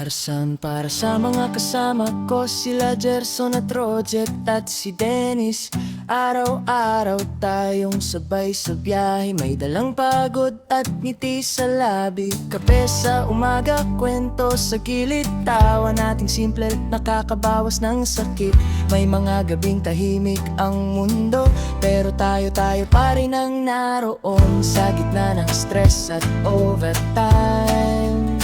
Para sa mga kasama ko, sila Gerson at Roget at si Dennis. Araw-araw tayong sabay sa biyahe, may dalang pagod at ngiti sa labi. Kape sa umaga, kwento sa gilid, tawa nating simple, nakakabawas ng sakit. May mga gabing tahimik ang mundo, pero tayo pa rin ang naroon sa gitna ng stress at overtime.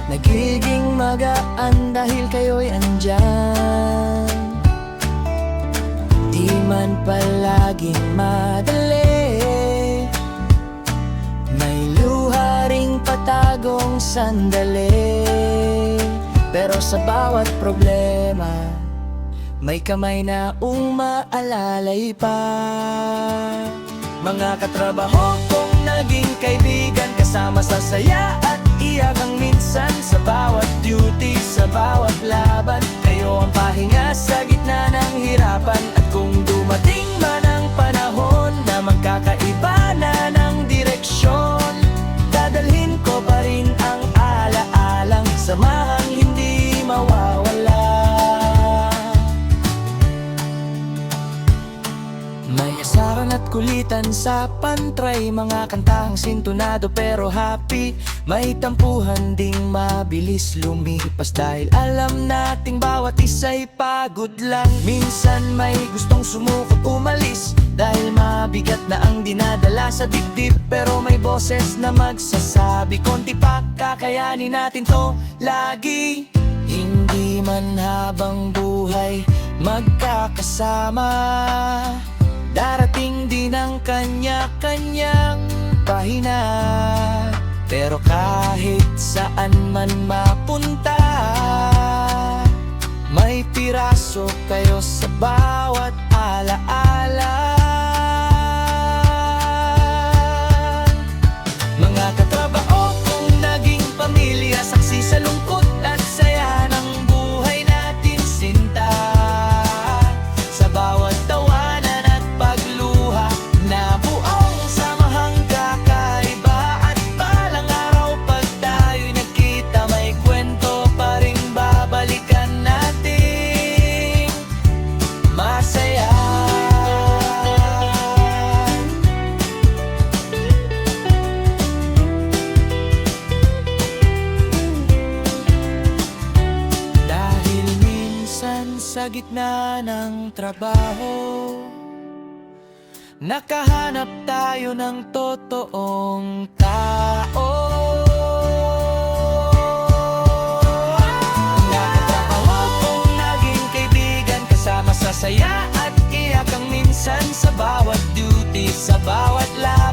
Nagiging magaan dahil kayo'y andyan. Di man palaging madali, may luha ring patagong sandali. Pero sa bawat problema, may kamay na umaalalay pa. Mga katrabaho kong naging kaibigan, kasama sa saya at iyak ang minsan. Sa bawat duty, sa bawat laban, kayo ang pahinga sa gitna ng hirapan. At kung dumating man ang panahon na magkakaiba na ng direksyon, dadalhin ko pa rin ang alaalang samahang hindi mawawala. May asaran at kulitan sa pantry, mga kantang sintonado pero happy. May tampuhan ding mabilis lumipas dahil alam nating bawat isa'y pagod lang. Minsan may gustong sumukot umalis dahil mabigat na ang dinadala sa dibdib. Pero may boses na magsasabi, konti pa, kakayanin natin to lagi. Hindi man habang buhay magkakasama, darating din ang kanya-kanyang pahina. Pero kahit saan man mapunta, may piraso kayo sa bawat alaala. Mga katrabaho kong naging pamilya, saksi sa lungkot at saya ng buhay natin sinta. Sa bawat tawanan at pagluha, nabuong samahang kakaiba. At balang araw pag tayo'y nagkita, may kwento pa ring babalikan natin masaya. Dahil minsan sa gitna ng trabaho, nakahanap tayo ng totoong tao. Nakatrabaho kong naging kaibigan, kasama sa saya at iyak ang minsan. Sa bawat duty, sa bawat lahat,